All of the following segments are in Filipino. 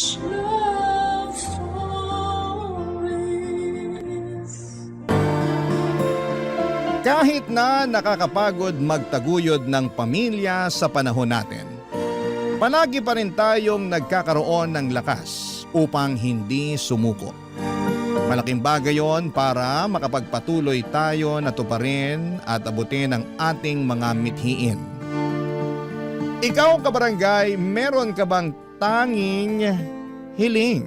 Love Stories. Kahit na nakakapagod magtaguyod ng pamilya sa panahon natin, palagi pa rin tayong nagkakaroon ng lakas upang hindi sumuko. Malaking bagay yon para makapagpatuloy tayo na tuparin at abutin ang ating mga mithiin. Ikaw, kabarangay, meron ka bang tanging hiling?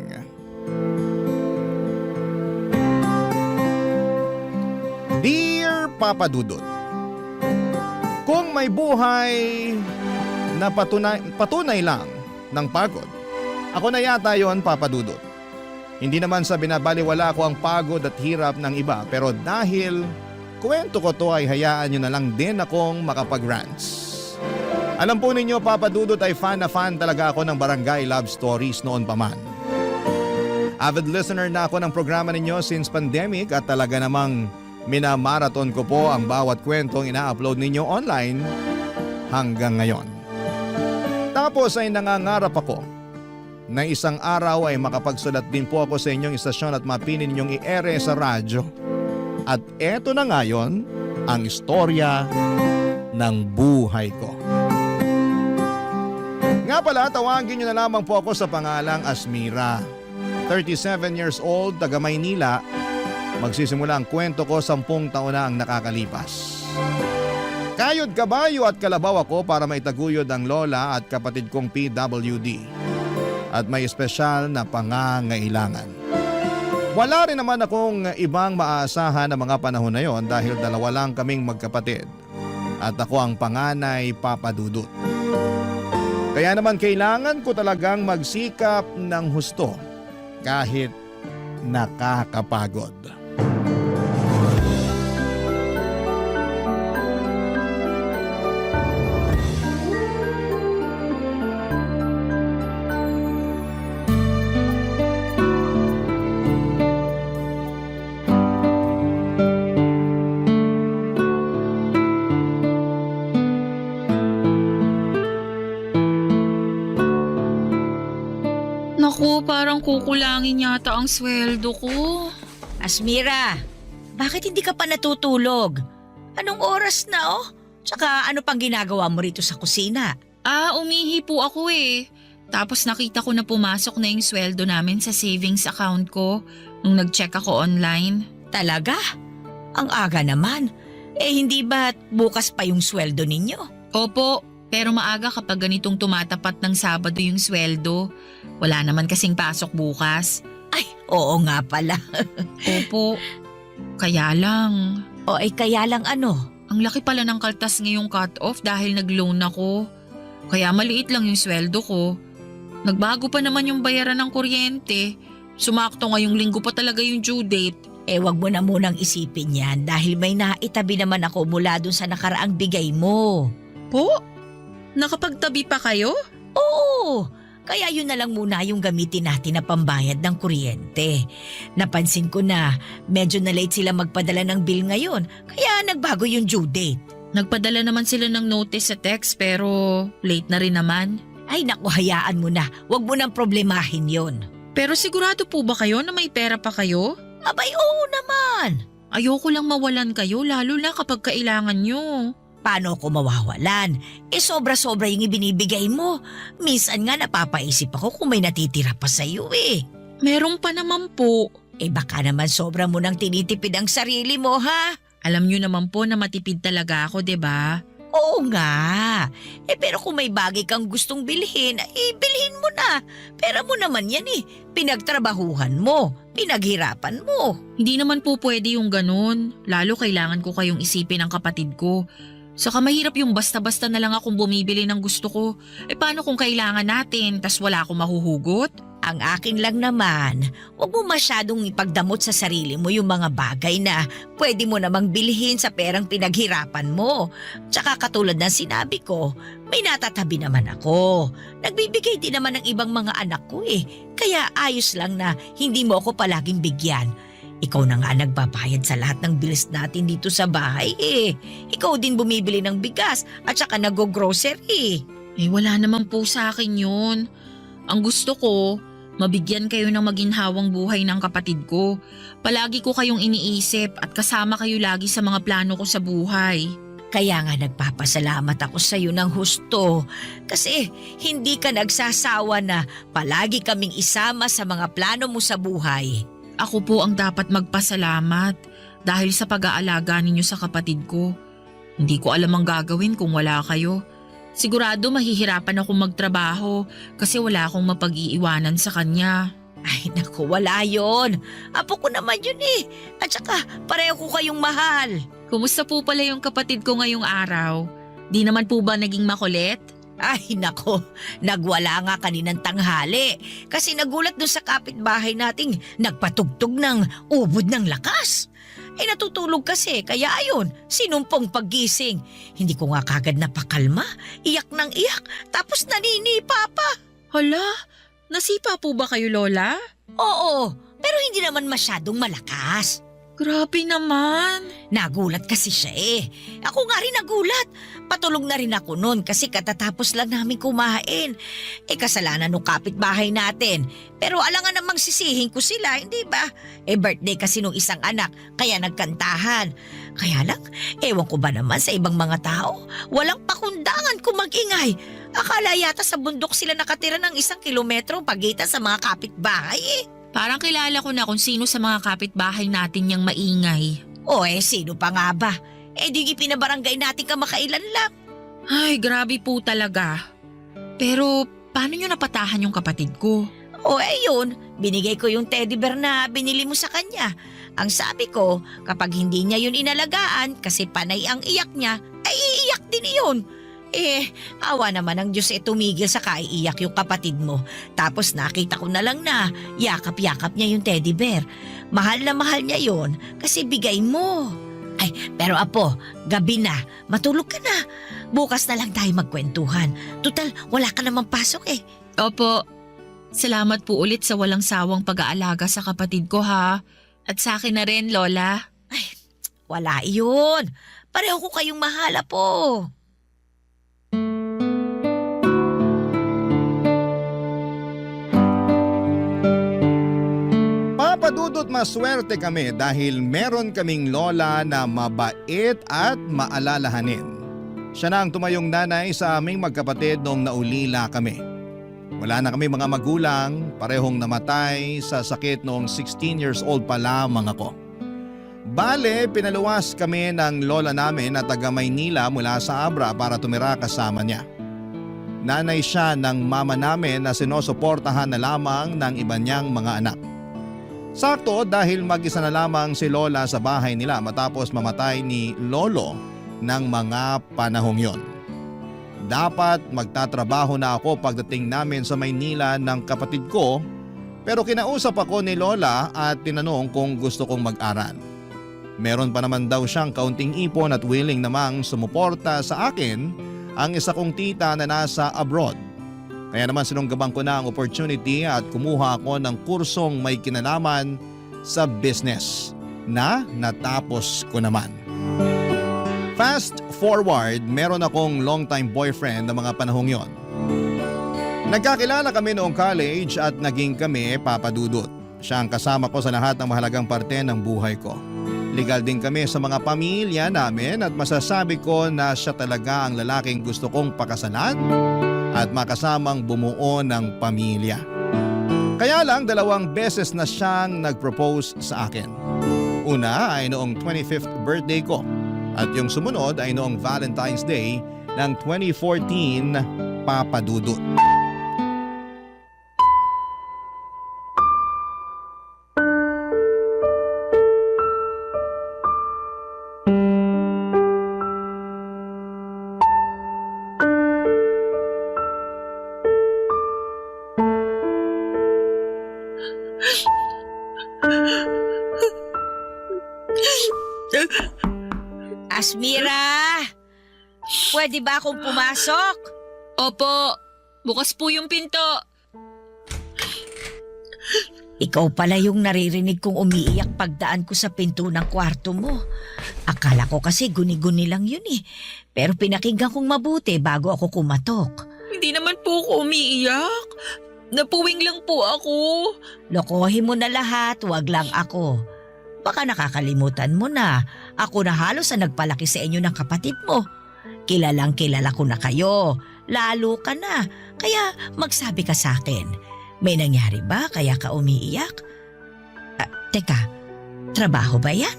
Dear Papa Dudut, kung may buhay na patunay lang ng pagod, ako na yata yon, Papa Dudut. Hindi naman sa binabaliwala ko ang pagod at hirap ng iba, pero dahil kwento ko to ay hayaan nyo na lang din akong makapag-rants. Alam po ninyo, Papa Dudut, ay fan na fan talaga ako ng Barangay Love Stories noon pa man. Avid listener na ako ng programa ninyo since pandemic at talaga namang minamarathon ko po ang bawat kwentong ina-upload ninyo online hanggang ngayon. Tapos ay nangangarap ako na isang araw ay makapagsulat din po ako sa inyong istasyon at mapinin ninyong i-ere sa radyo. At eto na ngayon ang istorya ng buhay ko. Nga pala, tawagin niyo na lamang po ako sa pangalang Asmira. 37 years old, taga Maynila. Magsisimula ang kwento ko 10 taon na ang nakakalipas. Kayod kabayo at kalabaw ako para maitaguyod ang lola at kapatid kong PWD. At may espesyal na pangangailangan. Wala rin naman akong ibang maaasahan na mga panahon na yon dahil dalawa lang kaming magkapatid. At ako ang panganay, Papa Dudut. Kaya naman kailangan ko talagang magsikap ng husto kahit nakakapagod. Naku, parang kukulangin yata ang sweldo ko. Asmira, bakit hindi ka pa natutulog? Anong oras na Tsaka ano pang ginagawa mo rito sa kusina? Umihi po ako eh. Tapos nakita ko na pumasok na yung sweldo namin sa savings account ko nung nag-check ako online. Talaga? Ang aga naman. Hindi ba't bukas pa yung sweldo ninyo? Opo, pero maaga kapag ganitong tumatapat ng Sabado yung sweldo. Wala naman kasing pasok bukas. Ay, oo nga pala. Opo, kaya lang. Kaya lang ano? Ang laki pala ng kaltas ngayong cut-off dahil nag-loan ako. Kaya maliit lang yung sweldo ko. Nagbago pa naman yung bayaran ng kuryente. Sumakto ngayong linggo pa talaga yung due date. Wag mo na munang isipin yan dahil may naitabi naman ako mula dun sa nakaraang bigay mo. Po? Nakapagtabi pa kayo? Oo, kaya yun na lang muna yung gamitin natin na pambayad ng kuryente. Napansin ko na medyo na late sila magpadala ng bill ngayon, kaya nagbago yung due date. Nagpadala naman sila ng notice sa text pero late na rin naman. Ay naku, hayaan mo na, wag mo nang problemahin yon. Pero sigurado po ba kayo na may pera pa kayo? Abay, oo naman. Ayoko lang mawalan kayo lalo na kapag kailangan nyo. Paano ako mawawalan? Sobra-sobra yung ibinibigay mo. Minsan nga napapaisip ako kung may natitira pa sa'yo eh. Meron pa naman po. Baka naman sobra mo nang tinitipid ang sarili mo ha? Alam nyo naman po na matipid talaga ako, 'di ba? Oo nga. Pero kung may bagay kang gustong bilhin, bilhin mo na. Pera mo naman yan eh. Pinagtrabahuhan mo. Pinaghirapan mo. Hindi naman po pwede yung ganun. Lalo kailangan ko kayong isipin ng kapatid ko. Saka mahirap yung basta-basta na lang akong bumibili ng gusto ko. Paano kung kailangan natin tas wala akong mahuhugot? Ang akin lang naman, huwag mo masyadong ipagdamot sa sarili mo yung mga bagay na pwede mo namang bilhin sa perang pinaghirapan mo. Tsaka katulad ng sinabi ko, may natatabi naman ako. Nagbibigay din naman ng ibang mga anak ko eh. Kaya ayos lang na hindi mo ako palaging bigyan. Ikaw na nga nagbabayad sa lahat ng bills natin dito sa bahay eh. Ikaw din bumibili ng bigas at saka nag-grocery. Wala naman po sa akin yun. Ang gusto ko, Mabigyan kayo ng maginhawang buhay ng kapatid ko. Palagi ko kayong iniisip at kasama kayo lagi sa mga plano ko sa buhay. Kaya nga nagpapasalamat ako sa iyo ng husto kasi hindi ka nagsasawa na palagi kaming isama sa mga plano mo sa buhay. Ako po ang dapat magpasalamat dahil sa pag-aalaga ninyo sa kapatid ko. Hindi ko alam ang gagawin kung wala kayo. Sigurado mahihirapan akong magtrabaho kasi wala akong mapag-iiwanan sa kanya. Ay naku, wala yon. Apo ko naman yun eh. At saka pareho ko kayong mahal. Kumusta po pala yung kapatid ko ngayong araw? Di naman po ba naging makulit? Ay nako, nagwala nga kaninang tanghali kasi nagulat doon sa kapitbahay nating nagpatugtog ng ubod ng lakas. Natutulog kasi kaya ayun, sinumpong paggising. Hindi ko nga kagad napakalma, iyak ng iyak tapos naninipa pa. Hala, nasipa po ba kayo, Lola? Oo, pero hindi naman masyadong malakas. Grabe naman. Nagulat kasi siya eh. Ako nga rin nagulat. Patulog na rin ako noon kasi katatapos lang namin kumain. Kasalanan ng kapitbahay natin. Pero alangan namang sisihin ko sila, hindi ba? Birthday kasi nung isang anak, kaya nagkantahan. Kaya lang, ewan ko ba naman sa ibang mga tao, walang pakundangan kung mag-ingay. Akala yata sa bundok sila nakatira ng 1 kilometro pagitan sa mga kapitbahay eh. Parang kilala ko na kung sino sa mga kapitbahay natin yang maingay. O sino pa nga ba? Di pinabarangay natin kamakailan lang. Ay, grabe po talaga. Pero paano nyo napatahan yung kapatid ko? Yun, binigay ko yung teddy bear na binili mo sa kanya. Ang sabi ko, kapag hindi niya yun inalagaan kasi panay ang iyak niya, ay iiyak din yun. Awa naman ng Diyos tumigil sa kaiiyak yung kapatid mo. Tapos nakita ko na lang na yakap-yakap niya yung teddy bear. Mahal na mahal niya yun kasi bigay mo. Ay, pero apo, gabi na, matulog ka na. Bukas na lang tayo magkwentuhan. Tutal, wala ka namang pasok eh. Opo, salamat po ulit sa walang sawang pag-aalaga sa kapatid ko ha. At sa akin na rin, Lola. Wala yun. Pareho ko kayong mahala po. Papadudot maswerte kami dahil meron kaming lola na mabait at maalalahanin. Siya na ang tumayong nanay sa aming magkapatid noong naulila kami. Wala na kami mga magulang, parehong namatay sa sakit noong 16 years old pa lamang ako. Bale, pinaluwas kami ng lola namin na taga Maynila mula sa Abra para tumira kasama niya. Nanay siya ng mama namin na sinusuportahan na lamang ng iba niyang mga anak. Sakto dahil mag-isa na lamang si Lola sa bahay nila matapos mamatay ni Lolo ng mga panahong yon. Dapat magtatrabaho na ako pagdating namin sa Maynila ng kapatid ko pero kinausap ako ni Lola at tinanong kung gusto kong mag-aral. Meron pa naman daw siyang kaunting ipon at willing namang sumuporta sa akin ang isa kong tita na nasa abroad. Kaya naman sinunggaban ko na ang opportunity at kumuha ako ng kursong may kinalaman sa business na natapos ko naman. Fast forward, meron akong long-time boyfriend na mga panahong yon. Nagkakilala kami noong college at naging kami papadudot. Siya ang kasama ko sa lahat ng mahalagang parte ng buhay ko. Legal din kami sa mga pamilya namin at masasabi ko na siya talaga ang lalaking gusto kong pakasalan at makasamang bumuo ng pamilya. Kaya lang 2 beses na siyang nag-propose sa akin. Una ay noong 25th birthday ko at yung sumunod ay noong Valentine's Day ng 2014 papadudot. Asmira! Pwede ba akong pumasok? Opo, bukas po yung pinto. Ikaw pala yung naririnig kong umiiyak pagdaan ko sa pinto ng kwarto mo. Akala ko kasi guni-guni lang yun eh. Pero pinakinggan kong mabuti bago ako kumatok. Hindi naman po ako umiiyak. Napuwing lang po ako. Lokohin mo na lahat, wag lang ako. Baka nakakalimutan mo na, ako na halos ang nagpalaki sa inyo ng kapatid mo. Kilalang kilala ko na kayo, lalo ka na, kaya magsabi ka sa akin. May nangyari ba kaya ka umiiyak? Teka, trabaho ba yan?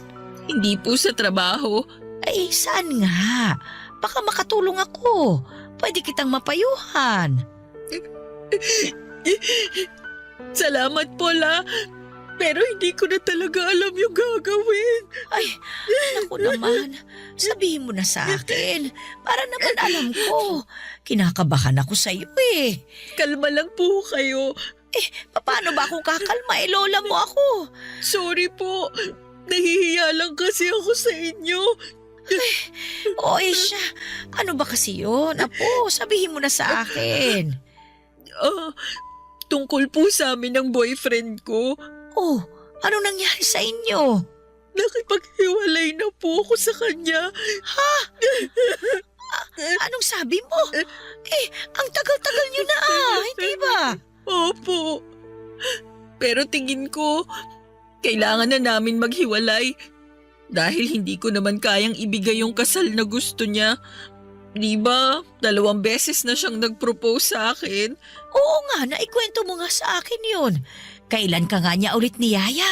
Hindi po sa trabaho. Ay, saan nga? Baka makatulong ako. Pwede kitang mapayuhan. Salamat po, La. Pero hindi ko na talaga alam yung gagawin. Ay, naku naman. Sabihin mo na sa akin. Para naman alam ko. Kinakabahan ako sa iyo eh. Kalma lang po kayo. Paano ba akong kakalma? Lola mo ako. Sorry po. Nahihiya lang kasi ako sa inyo. O siya, ano ba kasi yun? Apo, sabihin mo na sa akin. Tungkol po sa amin ng boyfriend ko. Oh, anong nangyari sa inyo? Nakipaghiwalay na po ako sa kanya. Anong sabi mo? Ang tagal-tagal nyo na hindi ba? Opo. Pero tingin ko, kailangan na namin maghiwalay. Dahil hindi ko naman kayang ibigay yung kasal na gusto niya. Di ba? 2 beses na siyang nag-propose sa akin. Oo nga, naikwento mo nga sa akin yun. Kailan ka nga niya ulit niyaya?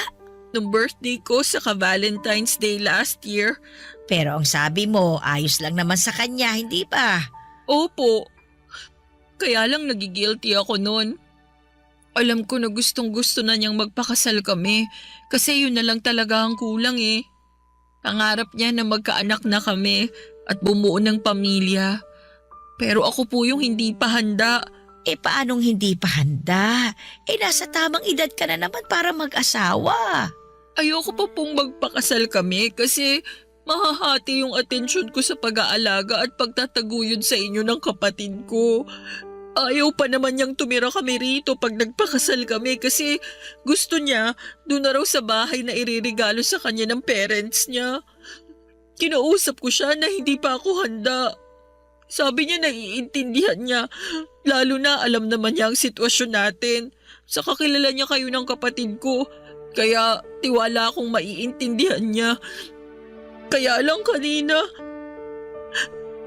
Nung birthday ko sa Valentine's Day last year. Pero ang sabi mo, ayos lang naman sa kanya, hindi ba? Opo. Kaya lang nagigilty ako noon. Alam ko na gustong-gusto na niyang magpakasal kami kasi yun na lang talaga ang kulang eh. Pangarap niya na magkaanak na kami at bumuo ng pamilya. Pero ako po yung hindi pa handa. Paanong hindi pa handa? Nasa tamang edad ka na naman para mag-asawa. Ayoko pa pong magpakasal kami kasi mahahati yung atensyon ko sa pag-aalaga at pagtataguyod sa inyo ng kapatid ko. Ayaw pa naman niyang tumira kami rito pag nagpakasal kami kasi gusto niya doon na raw sa bahay na iririgalo sa kanya ng parents niya. Kinausap ko siya na hindi pa ako handa. Sabi niya naiintindihan niya, lalo na alam naman niya ang sitwasyon natin. Saka kilala niya kayo ng kapatid ko, kaya tiwala akong maiintindihan niya. Kaya lang kanina,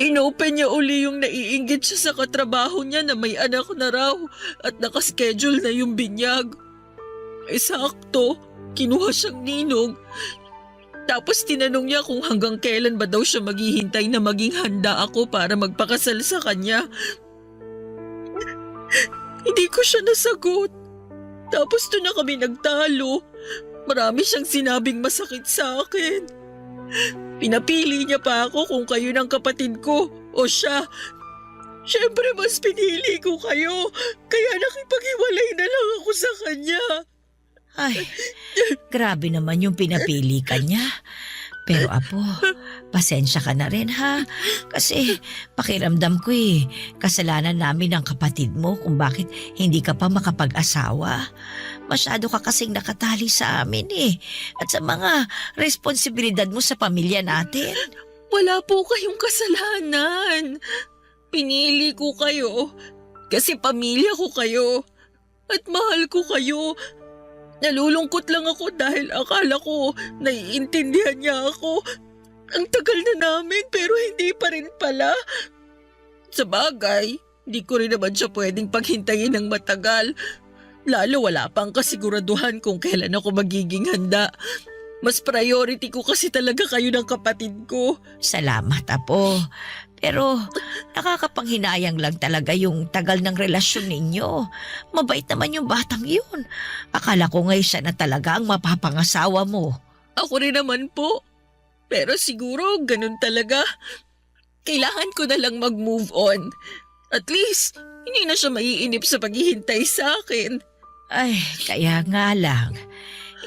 inopen niya uli yung naiinggit siya sa katrabaho niya na may anak na raw at nakaschedule na yung binyag. Sakto, kinuha siyang ninong. Tapos tinanong niya kung hanggang kailan ba daw siya maghihintay na maging handa ako para magpakasal sa kanya. Hindi ko siya nasagot. Tapos doon na kami nagtalo. Marami siyang sinabing masakit sa akin. Pinapili niya pa ako kung kayo ng kapatid ko o siya. Siyempre mas pinili ko kayo. Kaya nakipaghiwalay na lang ako sa kanya. Ay, grabe naman yung pinapili ka niya. Pero apo, pasensya ka na rin ha. Kasi pakiramdam ko kasalanan namin ng kapatid mo kung bakit hindi ka pa makapag-asawa. Masyado ka kasing nakatali sa amin at sa mga responsibilidad mo sa pamilya natin. Wala po kayong kasalanan. Pinili ko kayo kasi pamilya ko kayo at mahal ko kayo. Nalulungkot lang ako dahil akala ko naiintindihan niya ako. Ang tagal na namin pero hindi pa rin pala. Sa bagay, hindi ko rin naman siya pwedeng paghintayin ng matagal. Lalo wala pang kasiguraduhan kung kailan ako magiging handa. Mas priority ko kasi talaga kayo ng kapatid ko. Salamat, apo. Pero nakakapanghinayang lang talaga yung tagal ng relasyon ninyo. Mabait naman yung batang yun. Akala ko ngayon siya na talaga ang mapapangasawa mo. Ako rin naman po. Pero siguro ganun talaga. Kailangan ko na lang mag-move on. At least, hindi na siya maiinip sa paghihintay sa akin. Ay, kaya nga lang.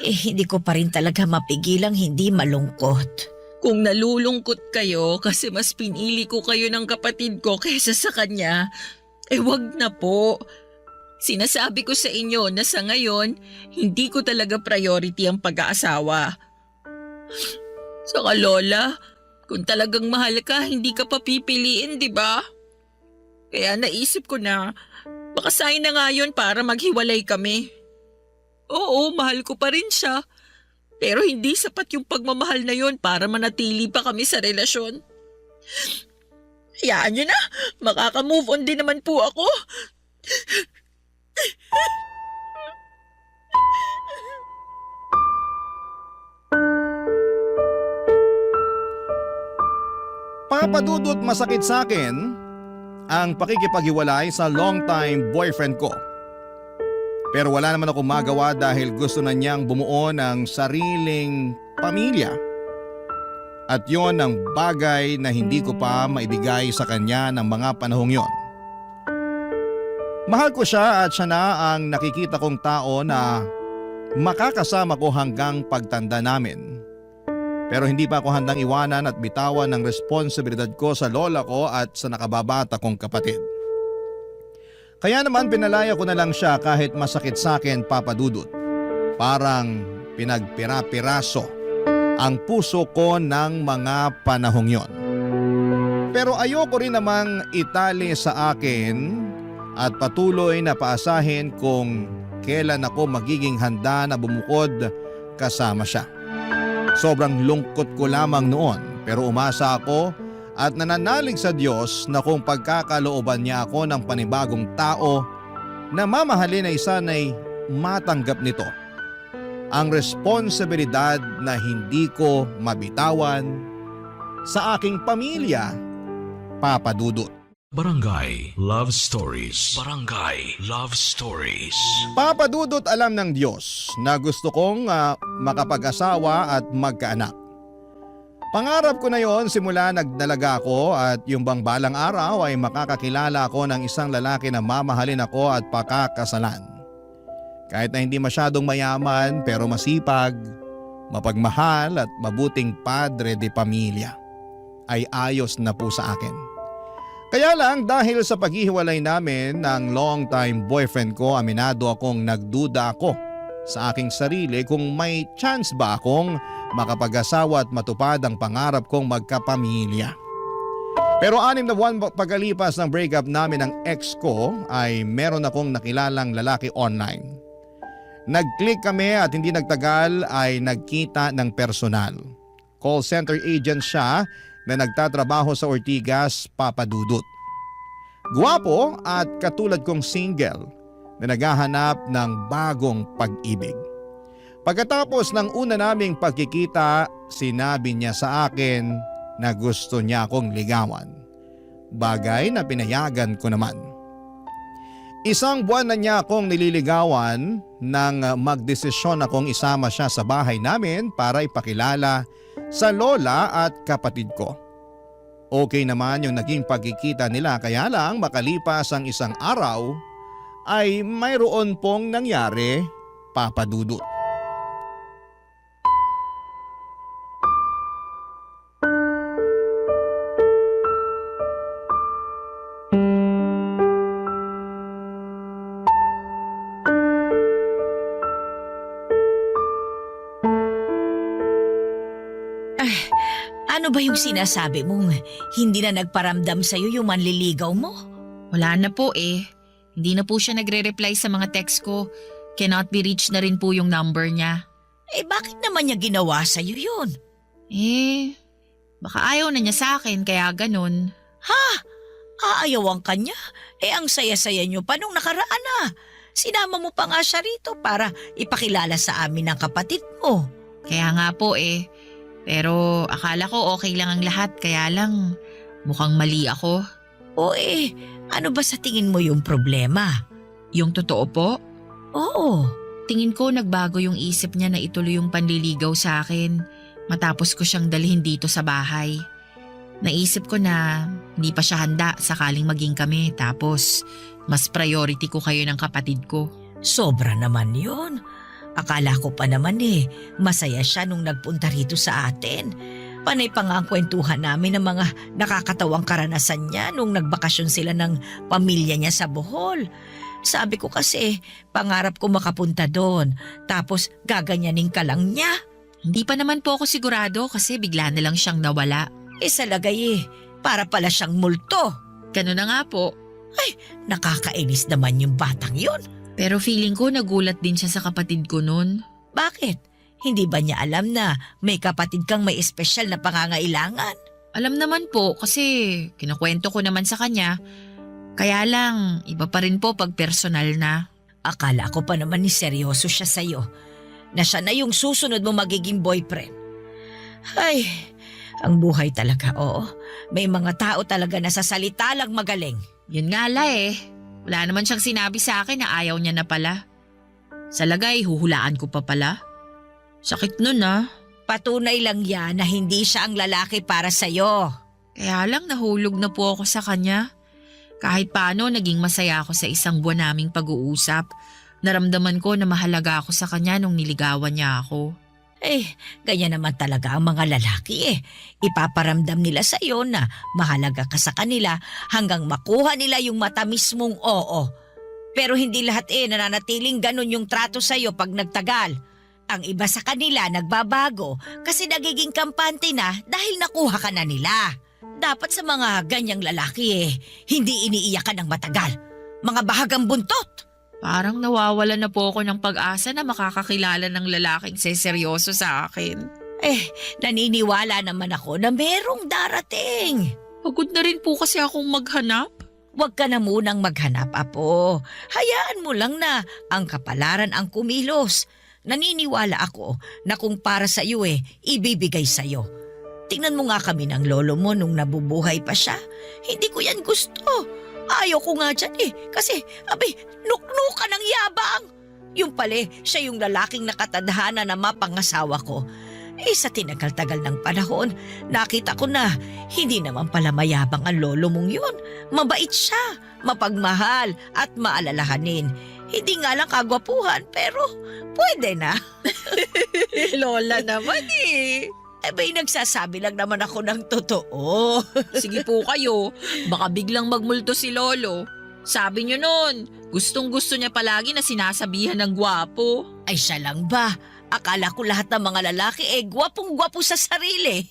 Hindi ko pa rin talaga mapigilang hindi malungkot. Kung nalulungkot kayo kasi mas pinili ko kayo ng kapatid ko kaysa sa kanya, wag na po. Sinasabi ko sa inyo na sa ngayon, hindi ko talaga priority ang pag-aasawa. Saka Lola, kung talagang mahal ka, hindi ka pa pipiliin, di ba? Kaya naisip ko na Baka sign na nga yun para maghiwalay kami. Oo, mahal ko pa rin siya. Pero hindi sapat yung pagmamahal na yun para manatili pa kami sa relasyon. Hayaan nyo na, makaka-move on din naman po ako. Papadudot, masakit sa akin ang pakikipaghiwalay sa long-time boyfriend ko. Pero wala naman akong magawa dahil gusto na niyang bumuo ng sariling pamilya. At yon ang bagay na hindi ko pa maibigay sa kanya ng mga panahong yon. Mahal ko siya at siya na ang nakikita kong tao na makakasama ko hanggang pagtanda namin. Pero hindi pa ako handang iwanan at bitawan ng responsibilidad ko sa lola ko at sa nakababata kong kapatid. Kaya naman pinalaya ko na lang siya kahit masakit sa akin, Papa Dudut. Parang pinagpira-piraso ang puso ko ng mga panahong yon. Pero ayoko rin namang itali sa akin at patuloy na paasahin kung kailan ako magiging handa na bumukod kasama siya. Sobrang lungkot ko lamang noon pero umasa ako at nananalig sa Diyos na kung pagkakalooban niya ako ng panibagong tao na mamahalin ay sana'y matanggap nito ang responsibilidad na hindi ko mabitawan sa aking pamilya, Papa Dudut. Barangay Love Stories. Barangay Love Stories. Papa Dudut, alam ng Diyos na gusto kong makapag-asawa at magkaanak. Pangarap ko na yon simula nagdalaga ako at yung bang balang araw ay makakakilala ako ng isang lalaki na mamahalin ako at pakakasalan. Kahit na hindi masyadong mayaman pero masipag, mapagmahal at mabuting padre de pamilya, ay ayos na po sa akin. Kaya lang dahil sa paghihiwalay namin ng long-time boyfriend ko, aminado akong nagduda ako sa aking sarili kung may chance ba akong makapag-asawa at matupad ang pangarap kong magkapamilya. Pero 6 na buwan pagkalipas ng breakup namin ng ex ko ay meron akong nakilalang lalaki online. Nag-click kami at hindi nagtagal ay nagkita ng personal. Call center agent siya na nagtatrabaho sa Ortigas, Papa Dudut. Guwapo at katulad kong single na naghahanap ng bagong pag-ibig. Pagkatapos ng una naming pagkikita, sinabi niya sa akin na gusto niya akong ligawan. Bagay na pinayagan ko naman. 1 buwan na niya akong nililigawan nang magdesisyon akong isama siya sa bahay namin para ipakilala sa lola at kapatid ko. Okay naman yung naging pagkikita nila, kaya lang makalipas ang 1 araw ay mayroon pong nangyari, Papa Dudut. Ano ba yung sinasabi mong hindi na nagparamdam sa'yo yung manliligaw mo? Wala na po eh. Hindi na po siya nagre-reply sa mga text ko. Cannot be reached na rin po yung number niya. Bakit naman niya ginawa sa'yo yun? Baka ayaw na niya sa akin kaya ganun. Aayawan ka niya? Ang saya-saya niyo pa nung nakaraan na. Sinama mo pa nga siya rito para ipakilala sa amin ng kapatid mo. Kaya nga po eh. Pero akala ko okay lang ang lahat, kaya lang mukhang mali ako. Ano ba sa tingin mo yung problema? Yung totoo po? Oo. Tingin ko nagbago yung isip niya na ituloy yung panliligaw sa akin matapos ko siyang dalhin dito sa bahay. Naisip ko na hindi pa siya handa sakaling maging kami, tapos mas priority ko kayo ng kapatid ko. Sobra naman yun. Akala ko pa naman masaya siya nung nagpunta rito sa atin. Panay pa nga ang kwentuhan namin ng mga nakakatawang karanasan niya nung nagbakasyon sila ng pamilya niya sa Bohol. Sabi ko kasi, pangarap ko makapunta doon, tapos gaganyanin ka lang niya. Hindi pa naman po ako sigurado kasi bigla na lang siyang nawala. Sa lagay para pala siyang multo. Ganun na nga po. Nakakainis naman yung batang yun. Pero feeling ko nagulat din siya sa kapatid ko nun. Bakit? Hindi ba niya alam na may kapatid kang may espesyal na pangangailangan? Alam naman po kasi kinakwento ko naman sa kanya. Kaya lang, iba pa rin po pag personal na. Akala ko pa naman ni seryoso siya sa'yo. Na siya na yung susunod mo magiging boyfriend. Ay, ang buhay talaga, oo. May mga tao talaga na sa salita lang magaling. Yun nga la eh. Wala naman siyang sinabi sa akin na ayaw niya na pala. Sa lagay, huhulaan ko pa pala. Sakit nun ah. Patunay lang yan na hindi siya ang lalaki para sa'yo. Kaya lang nahulog na po ako sa kanya. Kahit paano naging masaya ako sa isang buwan naming pag-uusap. Naramdaman ko na mahalaga ako sa kanya nung niligawan niya ako. Ganyan naman talaga ang mga lalaki eh. Ipaparamdam nila sa iyo na mahalaga ka sa kanila hanggang makuha nila yung matamis mong oo. Pero hindi lahat nananatiling ganun yung trato sa iyo pag nagtagal. Ang iba sa kanila nagbabago kasi nagiging kampante na dahil nakuha ka na nila. Dapat sa mga ganyang lalaki hindi iniiyakan ng matagal. Mga bahagang buntot. Parang nawawala na po ako ng pag-asa na makakakilala ng lalaking seseryoso sa akin. Naniniwala naman ako na merong darating. Pagod na rin po kasi akong maghanap. Huwag ka na munang maghanap, Apo. Hayaan mo lang na ang kapalaran ang kumilos. Naniniwala ako na kung para sa iyo ibibigay sa iyo. Tingnan mo nga kami ng lolo mo nung nabubuhay pa siya. Hindi ko yan gusto. Ayaw ko nga dyan kasi nuknuka ng yabang. Yung pala siya yung lalaking nakatadhana na mapangasawa ko. Sa tinagal-tagal ng panahon, nakita ko na hindi naman pala mayabang ang lolo mong yun. Mabait siya, mapagmahal at maalalahanin. Hindi nga lang kagwapuhan pero pwede na. Lola naman Nagsasabi lang naman ako ng totoo. Sige po kayo, baka biglang magmulto si Lolo. Sabi niyo nun, gustong-gusto niya palagi na sinasabihan ng gwapo. Ay siya lang ba? Akala ko lahat ng mga lalaki gwapong-gwapo sa sarili.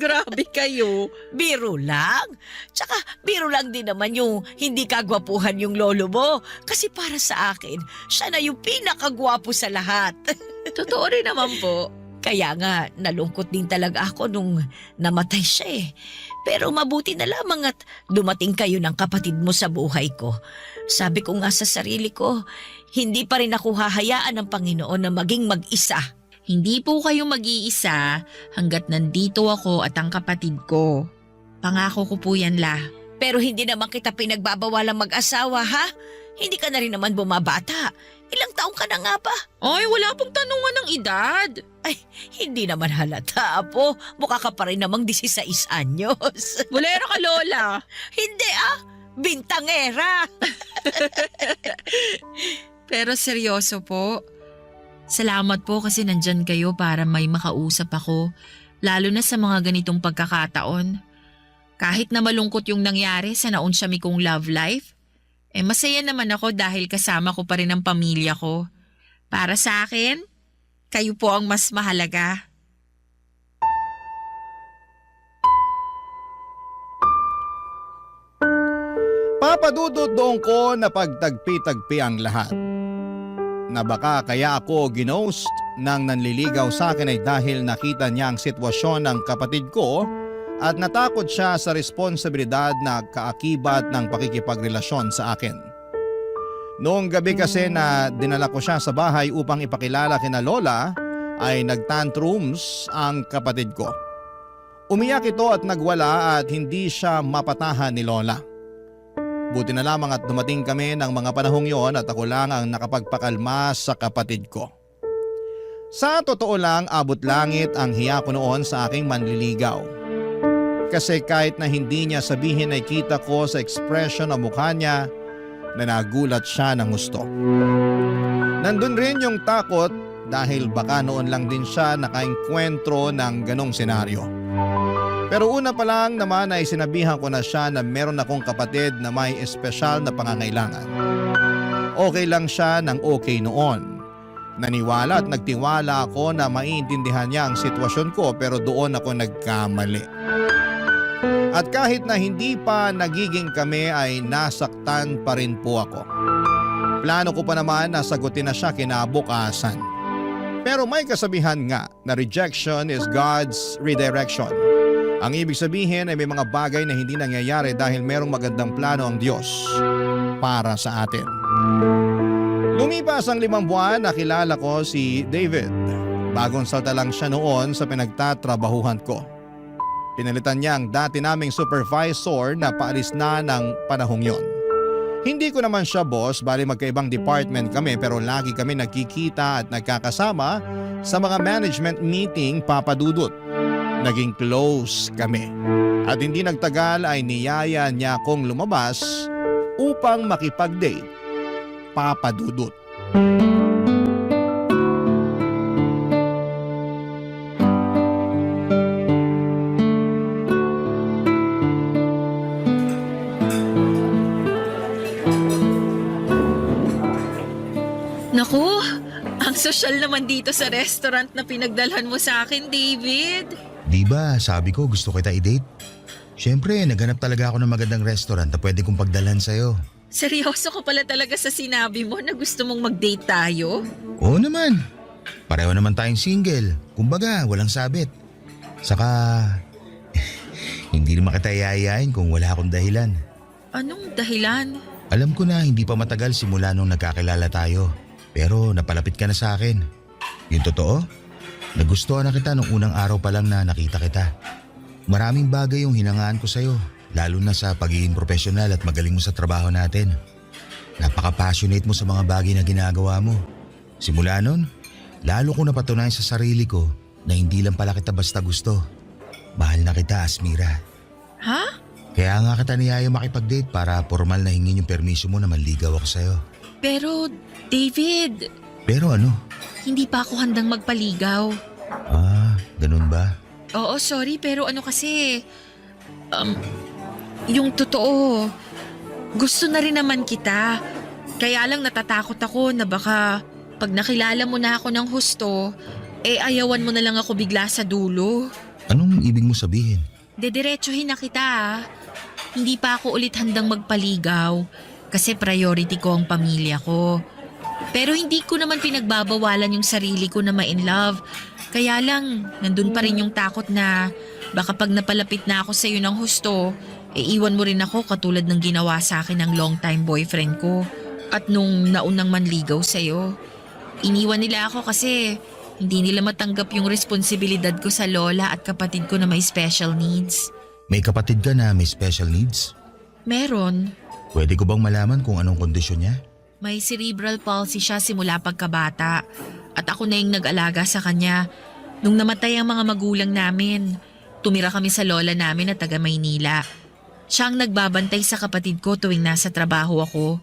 Grabe kayo. Biro lang. Tsaka biro lang din naman yung hindi kagwapuhan yung lolo mo. Kasi para sa akin, siya na yung pinakagwapo sa lahat. Totoo rin naman po. Kaya nga, nalungkot din talaga ako nung namatay siya Pero mabuti na lamang at dumating kayo ng kapatid mo sa buhay ko. Sabi ko nga sa sarili ko, hindi pa rin ako hahayaan ng Panginoon na maging mag-isa. Hindi po kayo mag-iisa hanggat nandito ako at ang kapatid ko. Pangako ko po yan la. Pero hindi naman kita pinagbabawalang mag-asawa ha? Hindi ka na rin naman bumabata. Ilang taong ka na nga ba? Ay, wala pong tanungan ng edad. Hindi naman halata, Apo. Mukha ka pa rin namang 16 anyos. Bulero ka, Lola. Hindi bintangera. Pero seryoso po. Salamat po kasi nandyan kayo para may makausap ako. Lalo na sa mga ganitong pagkakataon. Kahit na malungkot yung nangyari sa naunsyami kong love life, masaya naman ako dahil kasama ko pa rin ang pamilya ko. Para sa akin, kayo po ang mas mahalaga. Papadudot doon ko na pagtagpi-tagpi ang lahat. Na baka kaya ako ginost nang nanliligaw sa akin ay dahil nakita niya ang sitwasyon ng kapatid ko at natakot siya sa responsibilidad na kaakibat ng pakikipagrelasyon sa akin. Noong gabi kasi na dinala ko siya sa bahay upang ipakilala kina Lola ay nagtantrums ang kapatid ko. Umiyak ito at nagwala at hindi siya mapatahan ni Lola. Buti na lamang at dumating kami ng mga panahong yon at ako lang ang nakapagpakalma sa kapatid ko. Sa totoo lang, abot langit ang hiya ko noon sa aking manliligaw. Kasi kahit na hindi niya sabihin ay kita ko sa ekspresyon ng mukha niya na nagulat siya ng gusto. Nandun rin yung takot dahil baka noon lang din siya nakaengkwentro ng ganong senaryo. Pero una pa lang naman ay sinabihan ko na siya na meron akong kapatid na may espesyal na pangangailangan. Okay lang siya ng okay noon. Naniwala at nagtiwala ako na maiintindihan niya ang sitwasyon ko pero doon ako nagkamali. At kahit na hindi pa nagiging kami ay nasaktan pa rin po ako. Plano ko pa naman na sagutin na siya kinabukasan. Pero may kasabihan nga na rejection is God's redirection. Ang ibig sabihin ay may mga bagay na hindi nangyayari dahil merong magandang plano ang Diyos para sa atin. Lumipas ang 5 buwan, nakilala ko si David. Bagong salta lang siya noon sa pinagtatrabahuhan ko. Pinalitan niya ang dati naming supervisor na paalis na ng panahong yon. Hindi ko naman siya boss, bali magkaibang department kami pero lagi kami nagkikita at nagkakasama sa mga management meeting, Papa Dudut. Naging close kami. At hindi nagtagal ay niyaya niya akong lumabas upang makipag-date, Papa Dudut. Naku, ang sosyal naman dito sa restaurant na pinagdalhan mo sa akin, David. Di ba, sabi ko gusto kita i-date? Siyempre, naghanap talaga ako ng magandang restaurant na pwede kong pagdalhan sa'yo. Seryoso ka pala talaga sa sinabi mo na gusto mong mag-date tayo? Oo naman. Pareho naman tayong single. Kumbaga, walang sabit. Saka, hindi naman kita yayain kung wala akong dahilan. Anong dahilan? Alam ko na hindi pa matagal simula nung nagkakilala tayo. Pero napalapit ka na sa akin. Yung totoo, nagustuhan na kita nung unang araw pa lang na nakita kita. Maraming bagay yung hinangaan ko sa'yo, lalo na sa pagiging profesional at magaling mo sa trabaho natin. Napaka-passionate mo sa mga bagay na ginagawa mo. Simula nun, lalo ko napatunayan sa sarili ko na hindi lang pala kita basta gusto. Mahal na kita, Asmira. Ha? Kaya nga kita niyaya makipag-date para formal na hingin yung permiso mo na manligaw ako sa'yo. Pero, David, Pero ano? hindi pa ako handang magpaligaw. Ah, ganun ba? Oo, sorry, pero ano kasi, yung totoo, gusto na rin naman kita. Kaya lang natatakot ako na baka pag nakilala mo na ako ng husto, ayawan mo na lang ako bigla sa dulo. Anong ibig mo sabihin? Dediretsuhin na kita ah. Hindi pa ako ulit handang magpaligaw kasi priority ko ang pamilya ko. Pero hindi ko naman pinagbabawalan yung sarili ko na ma-in love. Kaya lang, nandun pa rin yung takot na baka pag napalapit na ako sa iyo ng husto, iwan mo rin ako katulad ng ginawa sa akin ng long-time boyfriend ko at nung naunang manligaw sa iyo. Iniwan nila ako kasi hindi nila matanggap yung responsibilidad ko sa lola at kapatid ko na may special needs. May kapatid ka na may special needs? Meron. Pwede ko bang malaman kung anong kondisyon niya? May cerebral palsy siya simula pagkabata at ako na yung nag-alaga sa kanya. Nung namatay ang mga magulang namin, tumira kami sa lola namin na taga Maynila. Siya ang nagbabantay sa kapatid ko tuwing nasa trabaho ako.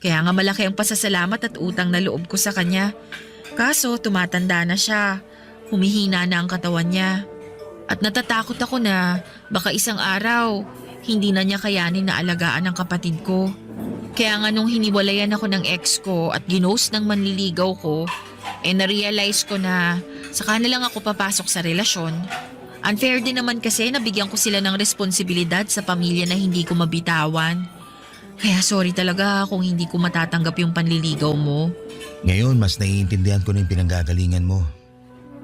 Kaya nga malaki ang pasasalamat at utang na loob ko sa kanya. Kaso tumatanda na siya, humihina na ang katawan niya. At natatakot ako na baka isang araw hindi na niya kayanin na alagaan ang kapatid ko. Kaya nga nung hiniwalayan ako ng ex ko at ginost ng manliligaw ko, na-realize ko na saka na lang ako papasok sa relasyon. Unfair din naman kasi nabigyan ko sila ng responsibilidad sa pamilya na hindi ko mabitawan. Kaya sorry talaga kung hindi ko matatanggap yung panliligaw mo. Ngayon, mas naiintindihan ko na yung pinanggagalingan mo.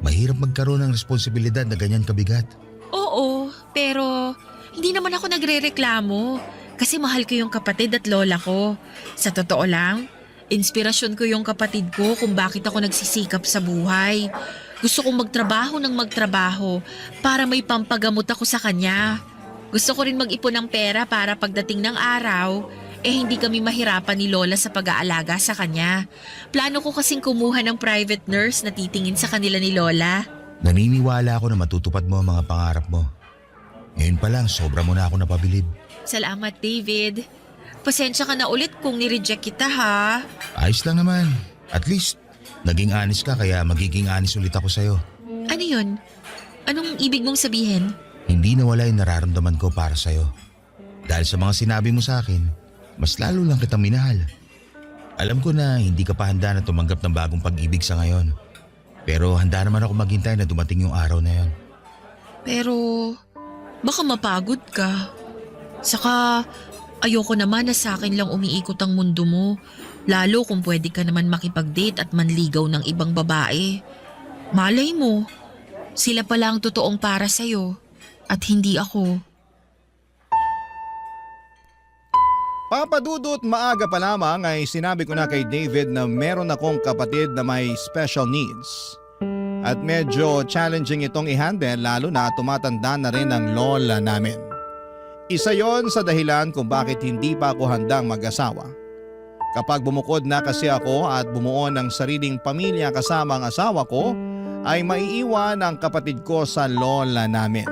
Mahirap magkaroon ng responsibilidad na ganyan kabigat. Oo, pero hindi naman ako nagrereklamo. Kasi mahal ko yung kapatid at lola ko. Sa totoo lang, inspirasyon ko yung kapatid ko kung bakit ako nagsisikap sa buhay. Gusto kong magtrabaho ng magtrabaho para may pampagamot ako sa kanya. Gusto ko rin mag-ipon ng pera para pagdating ng araw, hindi kami mahirapan ni lola sa pag-aalaga sa kanya. Plano ko kasing kumuha ng private nurse na titingin sa kanila ni lola. Naniniwala ako na matutupad mo ang mga pangarap mo. Ngayon pa lang, sobra mo na ako napabilib. Salamat, David. Pasensya ka na ulit kung nireject kita, ha? Ayos lang naman. At least, naging honest ka kaya magiging honest ulit ako sa'yo. Ano yun? Anong ibig mong sabihin? Hindi nawala yung nararamdaman ko para sa'yo. Dahil sa mga sinabi mo sa akin, mas lalo lang kitang minahal. Alam ko na hindi ka pa handa na tumanggap ng bagong pag-ibig sa ngayon. Pero handa naman ako maghintay na dumating yung araw na yon. Pero Baka mapagod ka. Saka ayoko naman na sa akin lang umiikot ang mundo mo. Lalo kung pwede ka naman makipag-date at manligaw ng ibang babae. Malay mo, sila pala ang totoong para sa'yo at hindi ako. Papa Dudut, maaga pa lamang ay sinabi ko na kay David na meron akong kapatid na may special needs. At medyo challenging itong i-handle lalo na tumatanda na rin ang lola namin. Isa yon sa dahilan kung bakit hindi pa ako handang mag-asawa. Kapag bumukod na kasi ako at bumuo ng sariling pamilya kasama ang asawa ko, ay maiiwan ang kapatid ko sa lola namin.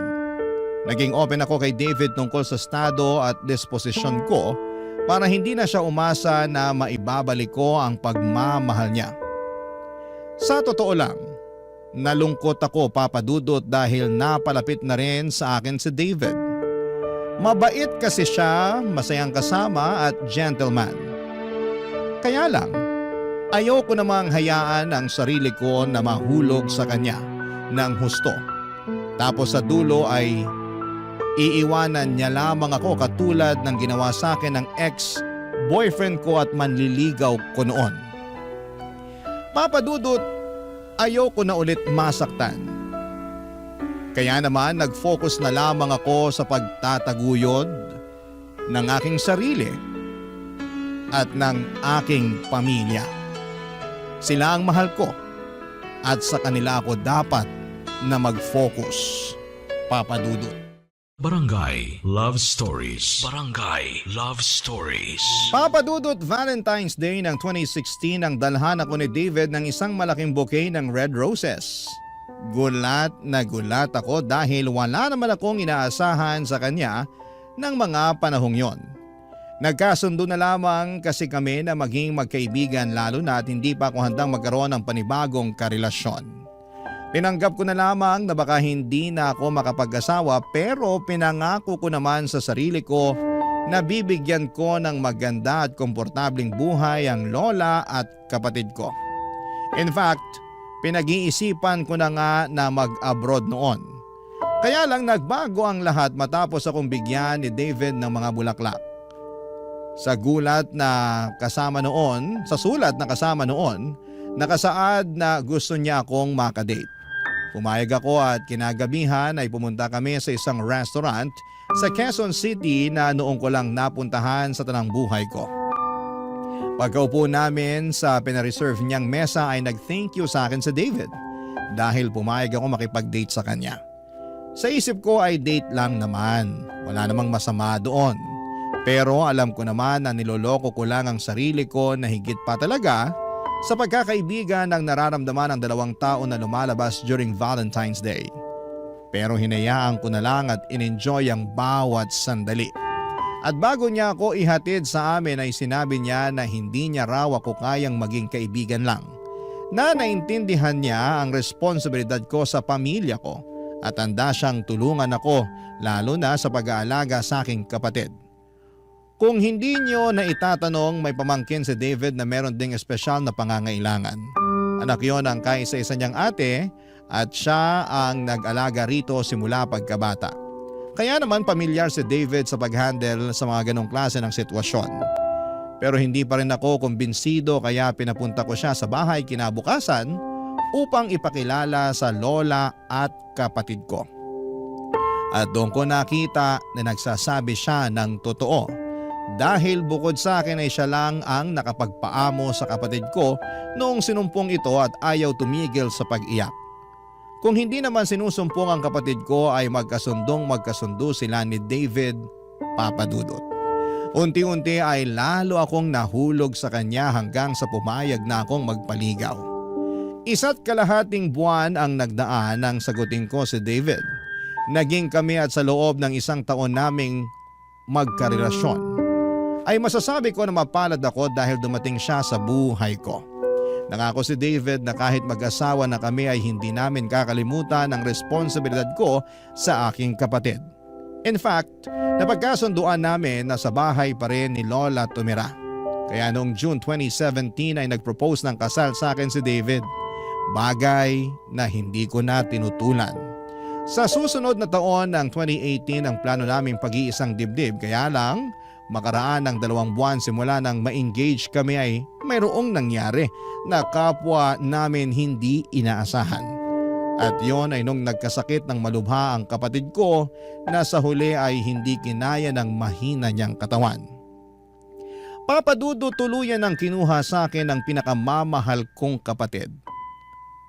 Naging open ako kay David tungkol sa estado at disposisyon ko para hindi na siya umasa na maibabalik ko ang pagmamahal niya. Sa totoo lang, nalungkot ako, Papa Dudut, dahil napalapit na rin sa akin si David. Mabait kasi siya, masayang kasama at gentleman. Kaya lang, ayoko namang hayaan ang sarili ko na mahulog sa kanya ng husto. Tapos sa dulo ay iiwanan niya lamang ako katulad ng ginawa sa akin ng ex-boyfriend ko at manliligaw ko noon. Papa Dudut, ayoko na ulit masaktan. Kaya naman nag-focus na lamang ako sa pagtataguyod ng aking sarili at ng aking pamilya. Sila ang mahal ko at sa kanila ako dapat na mag-focus, Papa Dudut. Barangay Love Stories. Barangay Love Stories. Papa Dudut, Valentine's Day ng 2016 nang dalhan ako ni David ng isang malaking bouquet ng red roses. Gulat na gulat ako dahil wala naman akong inaasahan sa kanya ng mga panahong yon. Nagkasundo na lamang kasi kami na maging magkaibigan lalo na at hindi pa ako handang magkaroon ng panibagong karelasyon. Tinanggap ko na lamang na baka hindi na ako makapag-asawa pero pinangako ko naman sa sarili ko na bibigyan ko ng maganda at komportabling buhay ang lola at kapatid ko. In fact, pinag-iisipan ko na nga na mag-abroad noon. Kaya lang nagbago ang lahat matapos akong bigyan ni David ng mga bulaklak. Sa sulat na kasama noon, nakasaad na gusto niya akong makadate. Pumayag ako at kinagabihan ay pumunta kami sa isang restaurant sa Quezon City na noong ko lang napuntahan sa tanang buhay ko. Pagkaupo namin sa pinareserve niyang mesa ay nag-thank you sa akin si David dahil pumayag ako makipag-date sa kanya. Sa isip ko ay date lang naman, wala namang masama doon. Pero alam ko naman na niloloko ko lang ang sarili ko na higit pa talaga sa pagkakaibigan ng nararamdaman ng dalawang tao na lumalabas during Valentine's Day. Pero hinayaan ko na lang at in-enjoy ang bawat sandali. At bago niya ako ihatid sa amin ay sinabi niya na hindi niya raw ako kayang maging kaibigan lang. Na naintindihan niya ang responsibilidad ko sa pamilya ko at handa siyang tulungan ako lalo na sa pag-aalaga sa aking kapatid. Kung hindi niyo na itatanong, may pamangkin si David na meron ding espesyal na pangangailangan. Anak yon ang kaisa-isa niyang ate at siya ang nag-alaga rito simula pagkabata. Kaya naman pamilyar si David sa pag-handle sa mga ganong klase ng sitwasyon. Pero hindi pa rin ako kumbinsido kaya pinapunta ko siya sa bahay kinabukasan upang ipakilala sa lola at kapatid ko. At doon ko nakita na nagsasabi siya ng totoo. Dahil bukod sa akin ay siya lang ang nakapagpaamo sa kapatid ko noong sinumpong ito at ayaw tumigil sa pag-iyak. Kung hindi naman sinusumpong ang kapatid ko ay magkasundo sila ni David, Papa Dudut. Unti-unti ay lalo akong nahulog sa kanya hanggang sa pumayag na akong magpaligaw. 1.5 buwan ang nagdaan nang sagutin ko si David. Naging kami at sa loob ng 1 taon naming magkarelasyon ay masasabi ko na mapalad ako dahil dumating siya sa buhay ko. Nangako si David na kahit mag-asawa na kami ay hindi namin kakalimutan ang responsibilidad ko sa aking kapatid. In fact, napagkasunduan namin na sa bahay pa rin ni Lola tumira. Kaya noong June 2017 ay nag-propose ng kasal sa akin si David. Bagay na hindi ko na tinutulan. Sa susunod na taon ng 2018 ang plano naming pag-iisang dibdib, kaya lang makaraan ng 2 buwan simula nang ma-engage kami ay mayroong nangyari na kapwa namin hindi inaasahan. At yon ay nung nagkasakit ng malubha ang kapatid ko na sa huli ay hindi kinaya ng mahina niyang katawan. Papa Dudo, tuluyan ang kinuha sa akin ang pinakamamahal kong kapatid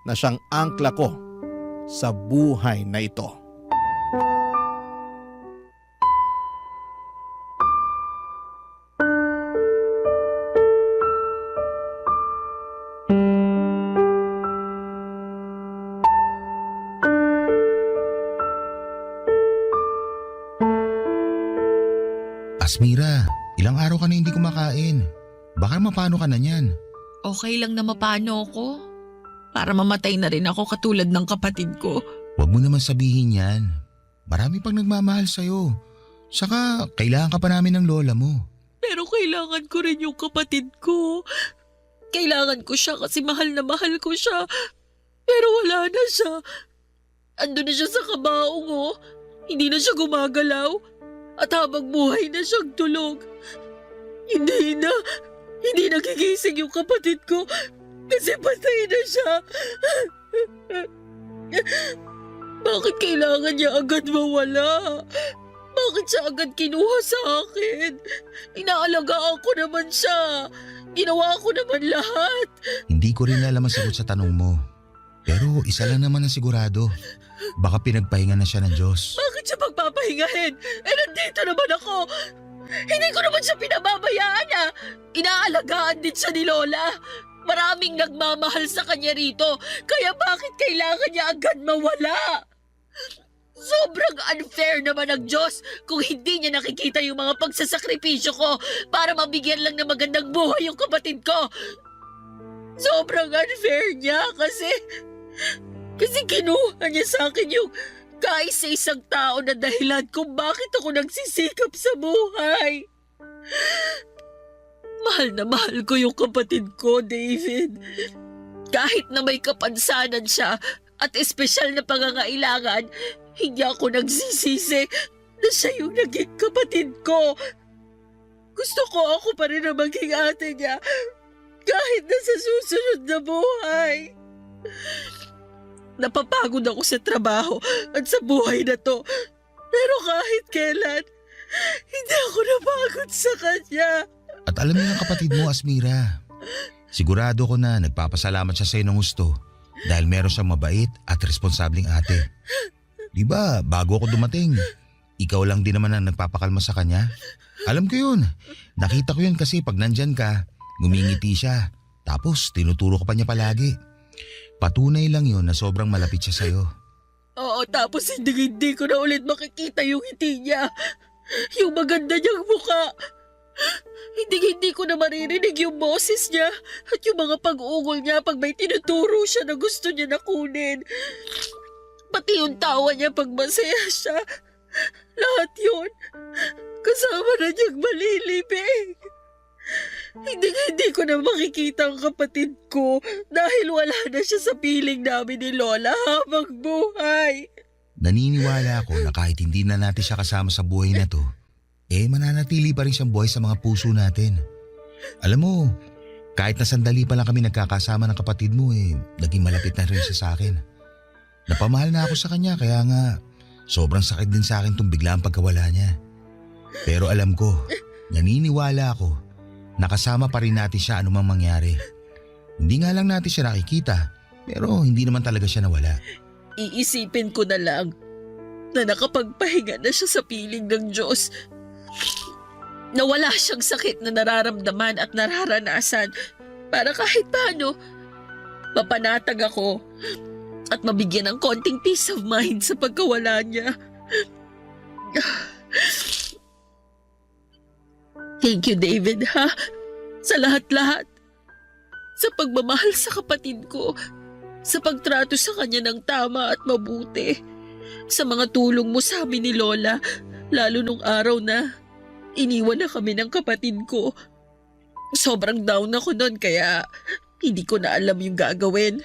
na siyang angkla ko sa buhay na ito. Asmira, ilang araw ka na hindi kumakain. Baka mapano ka na niyan. Okay lang na mapano ako. Para mamatay na rin ako katulad ng kapatid ko. Huwag mo naman sabihin yan. Marami pang nagmamahal sa'yo. Saka kailangan ka pa namin ng lola mo. Pero kailangan ko rin yung kapatid ko. Kailangan ko siya kasi mahal na mahal ko siya. Pero wala na siya. Ando na siya sa kabaong oh. Hindi na siya gumagalaw. At habang buhay na siyang tulog. Hindi nagigising yung kapatid ko. Kasi patay na siya. Bakit kailangan niya agad mawala? Bakit siya agad kinuha sa akin? Inaalagaan ko naman siya. Ginawa ko naman lahat. Hindi ko rin alam ang sagot sa tanong mo. Pero isa lang naman ang sigurado. Baka pinagpahinga na siya ng Diyos. Bakit siya pagpapahingahin? Nandito naman ako. Hindi ko naman siya pinababayaan ah. Inaalagaan din siya ni Lola. Maraming nagmamahal sa kanya rito. Kaya bakit kailangan niya agad mawala? Sobrang unfair naman ng Diyos kung hindi niya nakikita yung mga pagsasakripisyo ko para mabigyan lang ng magandang buhay yung kapatid ko. Sobrang unfair niya kasi kinuha niya sa akin yung kaisa-isang tao na dahilan kung bakit ako nagsisikap sa buhay. Mahal na mahal ko yung kapatid ko, David. Kahit na may kapansanan siya at espesyal na pangangailangan, hindi ako nagsisisi na siya yung naging kapatid ko. Gusto ko ako pa rin na maging ate niya kahit na sa susunod na buhay. Napapagod ako sa trabaho at sa buhay na to. Pero kahit kailan, hindi ako napagod sa kanya. At alam niyo ng kapatid mo, Asmira. Sigurado ko na nagpapasalamat siya sa iyo ng gusto dahil meron siyang mabait at responsableng ate. Di ba, bago ako dumating, ikaw lang din naman ang nagpapakalma sa kanya? Alam ko yun. Nakita ko yun kasi pag nandyan ka, ngumingiti siya. Tapos tinuturo ko pa niya palagi. Patunay lang yun na sobrang malapit siya sa'yo. Oo, tapos hindi ko na ulit makikita yung ngiti niya. Yung maganda niyang mukha. Hindi ko na maririnig yung boses niya at yung mga pag-ungol niya pag may tinuturo siya na gusto niya na kunin. Pati yung tawa niya pag masaya siya. Lahat yun. Kasama na niyang malilibing. Hindi ko na makikita ang kapatid ko dahil wala na siya sa piling namin ni Lola habang buhay. Naniniwala ako na kahit hindi na natin siya kasama sa buhay na to, mananatili pa rin siyang buhay sa mga puso natin. Alam mo, kahit na sandali pa lang kami nagkakasama ng kapatid mo naging malapit na rin siya sa akin. Napamahal na ako sa kanya kaya nga sobrang sakit din sa akin itong biglaang pagkawala niya. Pero alam ko, naniniwala ako, nakasama pa rin natin siya anumang mangyari. Hindi nga lang natin siya nakikita, pero hindi naman talaga siya nawala. Iisipin ko na lang na nakapagpahinga na siya sa piling ng Diyos. Na wala siyang sakit na nararamdaman at nararanasan para kahit paano mapanatag ako at mabigyan ng konting peace of mind sa pagkawala niya. Thank you, David, ha? Sa lahat-lahat. Sa pagmamahal sa kapatid ko. Sa pagtrato sa kanya ng tama at mabuti. Sa mga tulong mo sa amin ni Lola, lalo nung araw na iniwan na kami ng kapatid ko. Sobrang down ako noon kaya hindi ko na alam yung gagawin.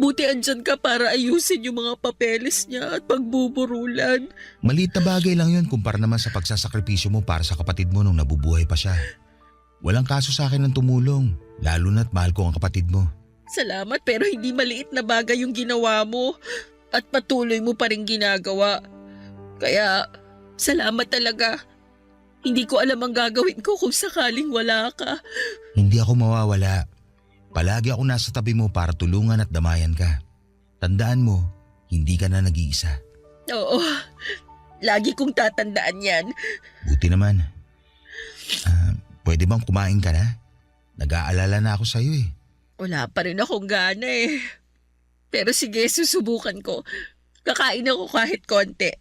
Buti andyan ka para ayusin yung mga papeles niya at pagbuburulan. Maliit na bagay lang yun kumpara naman sa pagsasakripisyo mo para sa kapatid mo nung nabubuhay pa siya. Walang kaso sa akin ng tumulong, lalo na't mahal ko ang kapatid mo. Salamat pero hindi maliit na bagay yung ginawa mo at patuloy mo pa rin ginagawa. Kaya salamat talaga. Hindi ko alam ang gagawin ko kung sakaling wala ka. Hindi ako mawawala. Palagi ako nasa tabi mo para tulungan at damayan ka. Tandaan mo, hindi ka na nag-iisa. Oo, lagi kong tatandaan yan. Buti naman. Pwede bang kumain ka na? Nag-aalala na ako sa'yo eh. Wala pa rin akong gana eh. Pero sige, susubukan ko. Kakain ako kahit konti.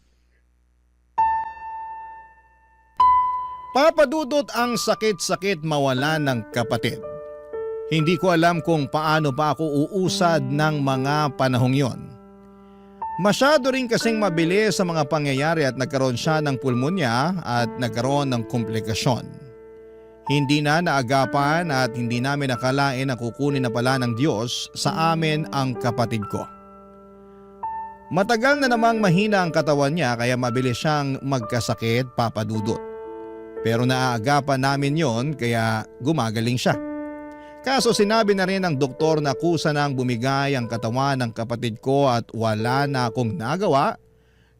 Papa Dudut, ang sakit-sakit mawala ng kapatid. Hindi ko alam kung paano pa ako uusad ng mga panahong yon. Masyado rin kasing mabilis sa mga pangyayari at nagkaroon siya ng pulmonya at nagkaroon ng komplikasyon. Hindi na naagapan at hindi namin nakalain na kukunin na pala ng Diyos sa amin ang kapatid ko. Matagal na namang mahina ang katawan niya kaya mabilis siyang magkasakit, Papa Dudut. Pero naaagapan namin yon kaya gumagaling siya. Kaso sinabi na rin ng doktor na kusa nang bumigay ang katawan ng kapatid ko at wala na akong nagawa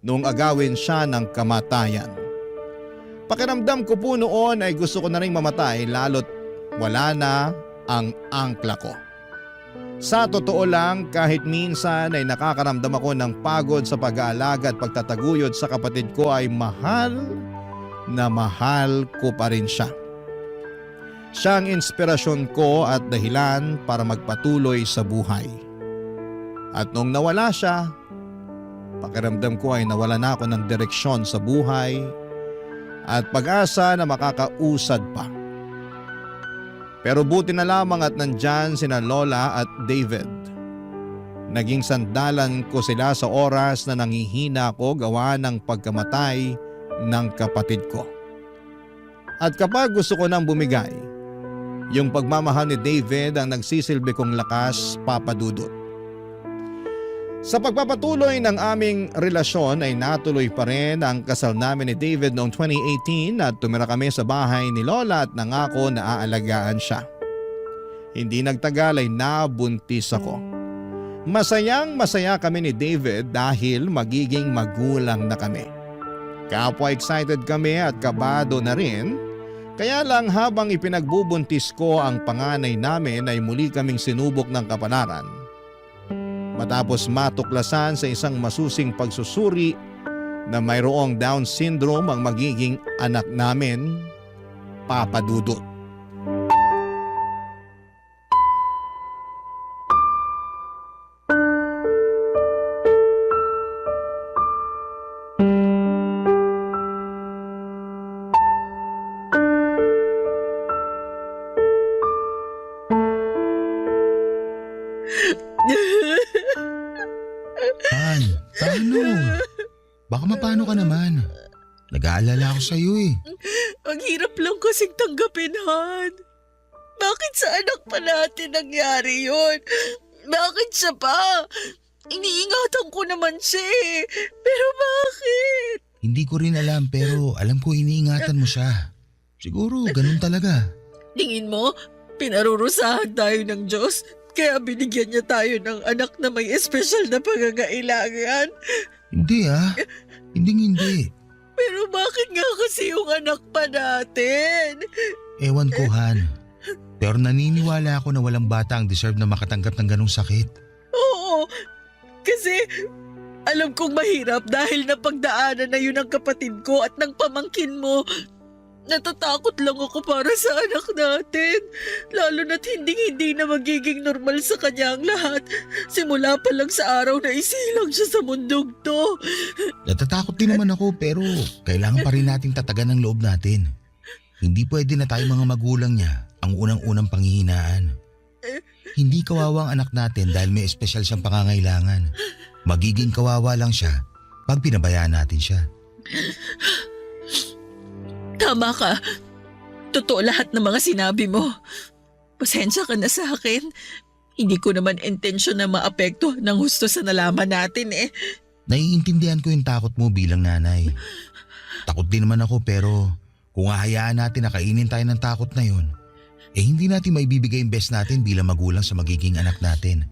nung agawin siya ng kamatayan. Pakiramdam ko po noon ay gusto ko na rin mamatay lalo't wala na ang angkla ko. Sa totoo lang, kahit minsan ay nakakaramdam ako ng pagod sa pag-aalaga at pagtataguyod sa kapatid ko ay mahal na mahal ko pa rin siya. Siya ang inspirasyon ko at dahilan para magpatuloy sa buhay. At nung nawala siya, pakiramdam ko ay nawala na ako ng direksyon sa buhay at pag-asa na makakausad pa. Pero buti na lamang at nandyan sina Lola at David. Naging sandalan ko sila sa oras na nanghihina ako gawa ng pagkamatay ng kapatid ko. At kapag gusto ko nang bumigay, yung pagmamahal ni David ang nagsisilbi kong lakas, Papa Dudut. Sa pagpapatuloy ng aming relasyon ay natuloy pa rin ang kasal namin ni David noong 2018 at tumira kami sa bahay ni Lola at nangako na aalagaan siya. Hindi nagtagal ay nabuntis ako. Masayang masaya kami ni David dahil magiging magulang na kami. Kapwa excited kami at kabado na rin. Kaya lang habang ipinagbubuntis ko ang panganay namin ay muli kaming sinubok ng kapalaran. Matapos matuklasan sa isang masusing pagsusuri na mayroong Down syndrome ang magiging anak namin, Papa Dudut. Han, paano? Baka mapano ka naman. Nag-aalala ako sa'yo eh. Ang hirap lang kasing tanggapin, Han. Bakit sa anak pa natin nangyari yun? Bakit siya pa? Iniingatan ko naman siya eh. Pero bakit? Hindi ko rin alam pero alam ko iniingatan mo siya. Siguro ganun talaga. Tingin mo, pinarurusahan tayo ng Diyos? Kaya binigyan niya tayo ng anak na may espesyal na pangangailangan? Hindi ah. Hindi. Pero bakit nga kasi yung anak pa natin? Ewan ko Han. Pero naniniwala ako na walang bata ang deserve na makatanggap ng ganong sakit. Oo, kasi alam kong mahirap dahil napagdaanan na yun ng kapatid ko at ng pamangkin mo. Natatakot lang ako para sa anak natin. Lalo na't hindi na magiging normal sa kanya ang lahat. Simula pa lang sa araw na isilang siya sa mundong to. Natatakot din naman ako pero kailangan pa rin nating tatagan ang loob natin. Hindi pwede na tayo mga magulang niya ang unang-unang panghihinaan. Hindi kawawang anak natin dahil may espesyal siyang pangangailangan. Magiging kawawa lang siya pag pinabayaan natin siya. Tama ka. Totoo lahat ng mga sinabi mo. Pasensya ka na sa akin. Hindi ko naman intensyon na maapektuhan ng husto sa nalaman natin eh. Naiintindihan ko yung takot mo bilang nanay. Takot din naman ako pero kung hahayaan natin na kainin tayo ng takot na yun, hindi natin maibibigay yung best natin bilang magulang sa magiging anak natin.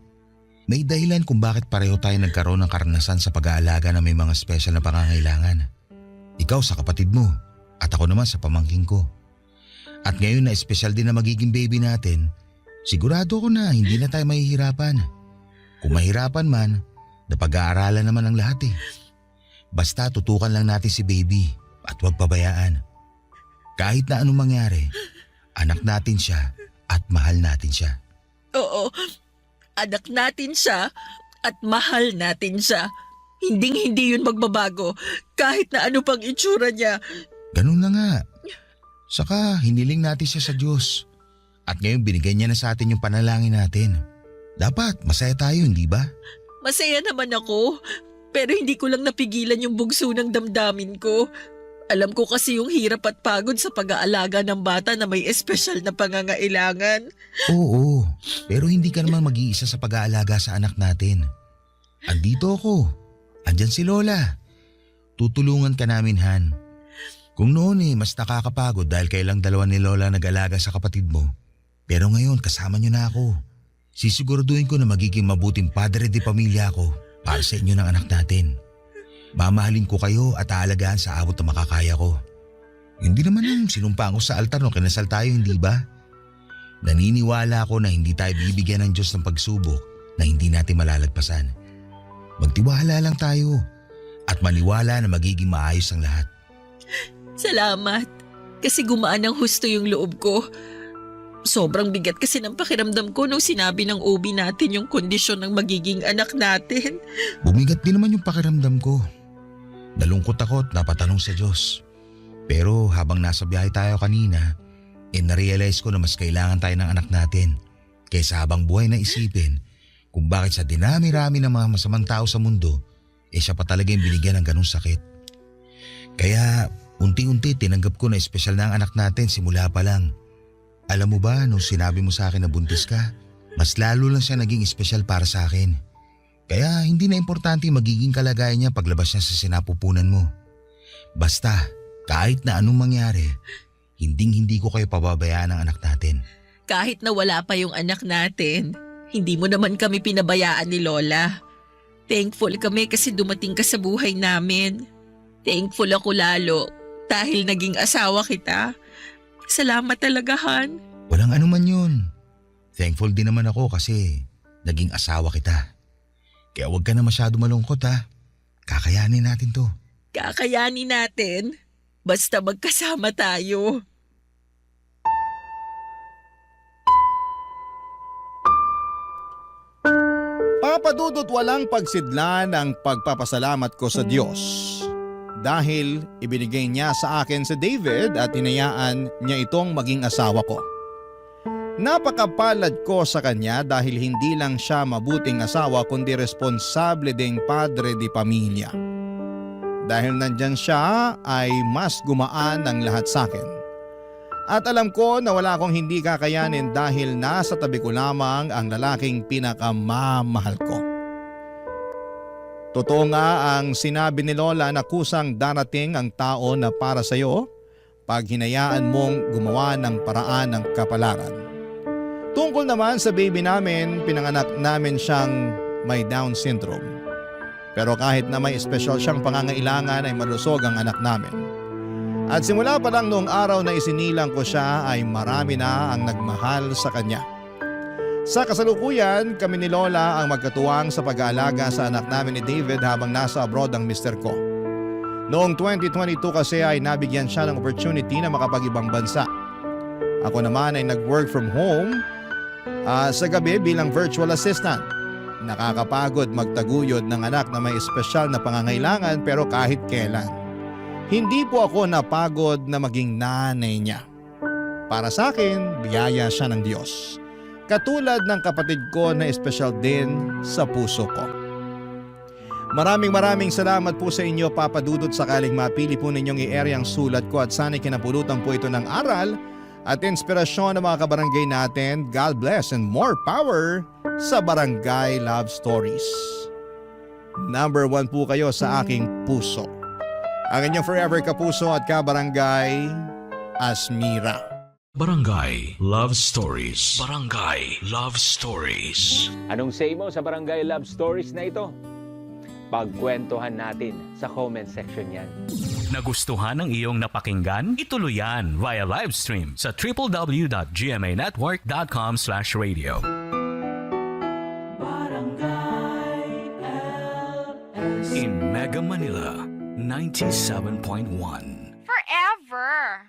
May dahilan kung bakit pareho tayo nagkaroon ng karanasan sa pag-aalaga na may mga special na pangangailangan. Ikaw sa kapatid mo at ako naman sa pamangking ko. At ngayon na special din na magiging baby natin, sigurado ko na hindi na tayo mahihirapan. Kung mahirapan man, napag-aaralan naman ang lahat eh. Basta tutukan lang natin si baby at huwag pabayaan. Kahit na anong mangyari, anak natin siya at mahal natin siya. Oo, anak natin siya at mahal natin siya. Hindi yun magbabago kahit na ano pang itsura niya. Ganun na nga. Saka hiniling natin siya sa Diyos. At ngayon binigay niya na sa atin yung panalangin natin. Dapat masaya tayo, hindi ba? Masaya naman ako, pero hindi ko lang napigilan yung bugso ng damdamin ko. Alam ko kasi yung hirap at pagod sa pag-aalaga ng bata na may espesyal na pangangailangan. Oo, pero hindi ka naman mag-iisa sa pag-aalaga sa anak natin. Andito ako. Andyan si Lola. Tutulungan ka namin, Han. Kung noon mas nakakapagod dahil kailang dalawa ni Lola nag-alaga sa kapatid mo. Pero ngayon kasama niyo na ako. Sisiguraduhin ko na magiging mabuting padre de pamilya ako para sa inyo ng anak natin. Mamahalin ko kayo at aalagaan sa abot na makakaya ko. Hindi naman yung sinumpaan ko sa altar nung kinasal tayo, hindi ba? Naniniwala ako na hindi tayo bibigyan ng Diyos ng pagsubok na hindi natin malalagpasan. Magtiwala lang tayo at maniwala na magiging maayos ang lahat. Salamat, kasi gumaan ng husto yung loob ko. Sobrang bigat kasi ng pakiramdam ko nung sinabi ng OB natin yung kondisyon ng magiging anak natin. Bumigat din naman yung pakiramdam ko. Nalungkot ako at napatanong sa Diyos. Pero habang nasa biyahe tayo kanina, narealize ko na mas kailangan tayo ng anak natin kaysa habang buhay na isipin kung bakit sa dinami-rami ng mga masamang tao sa mundo, siya pa talaga yung binigyan ng ganong sakit. Kaya unti-unti tinanggap ko na espesyal na ang anak natin simula pa lang. Alam mo ba, nung sinabi mo sa akin na buntis ka, mas lalo lang siya naging espesyal para sa akin. Kaya hindi na importante magiging kalagayan niya paglabas niya sa sinapupunan mo. Basta, kahit na anong mangyari, hindi ko kayo pababayaan ng anak natin. Kahit na wala pa yung anak natin, hindi mo naman kami pinabayaan ni Lola. Thankful kami kasi dumating ka sa buhay namin. Thankful ako lalo dahil naging asawa kita. Salamat talaga, Han. Walang anuman yun. Thankful din naman ako kasi naging asawa kita. Kaya huwag ka na masyado malungkot ha. Kakayanin natin to. Kakayanin natin. Basta magkasama tayo. Papadudot walang pagsidlan ang pagpapasalamat ko sa Diyos. Dahil ibinigay niya sa akin si David at hinayaan niya itong maging asawa ko. Napakapalad ko sa kanya dahil hindi lang siya mabuting asawa kundi responsable ding padre di pamilya. Dahil nandyan siya ay mas gumaan ang lahat sa akin. At alam ko na wala akong hindi kakayanin dahil nasa tabi ko lamang ang lalaking pinakamamahal ko. Totoo nga ang sinabi ni Lola na kusang darating ang tao na para sa iyo pag hinayaan mong gumawa ng paraan ng kapalaran. Tungkol naman sa baby namin, pinanganak namin siyang may Down syndrome. Pero kahit na may espesyal siyang pangangailangan ay malusog ang anak namin. At simula pa lang noong araw na isinilang ko siya ay marami na ang nagmahal sa kanya. Sa kasalukuyan, kami ni Lola ang magkatuwang sa pag-aalaga sa anak namin ni David habang nasa abroad ang mister ko. Noong 2022 kasi ay nabigyan siya ng opportunity na makapag-ibang bansa. Ako naman ay nag-work from home sa gabi bilang virtual assistant. Nakakapagod magtaguyod ng anak na may espesyal na pangangailangan pero kahit kailan. Hindi po ako napagod na maging nanay niya. Para sa akin, biyaya siya ng Diyos. Katulad ng kapatid ko na espesyal din sa puso ko. Maraming salamat po sa inyo, Papa Dudut, sakaling mapili po ninyong i-area ang sulat ko at sana'y kinapulutan po ito ng aral at inspirasyon ng mga kabarangay natin. God bless and more power sa Barangay Love Stories. Number 1 po kayo sa aking puso. Ang inyong forever kapuso at kabarangay, Asmira. Barangay Love Stories. Barangay Love Stories. Anong say mo sa Barangay Love Stories na ito? Pagkwentuhan natin sa comment section yan. Nagustuhan ng iyong napakinggan? Ituloy yan via live stream sa www.gmanetwork.com/radio. In Mega Manila, 97.1. Forever.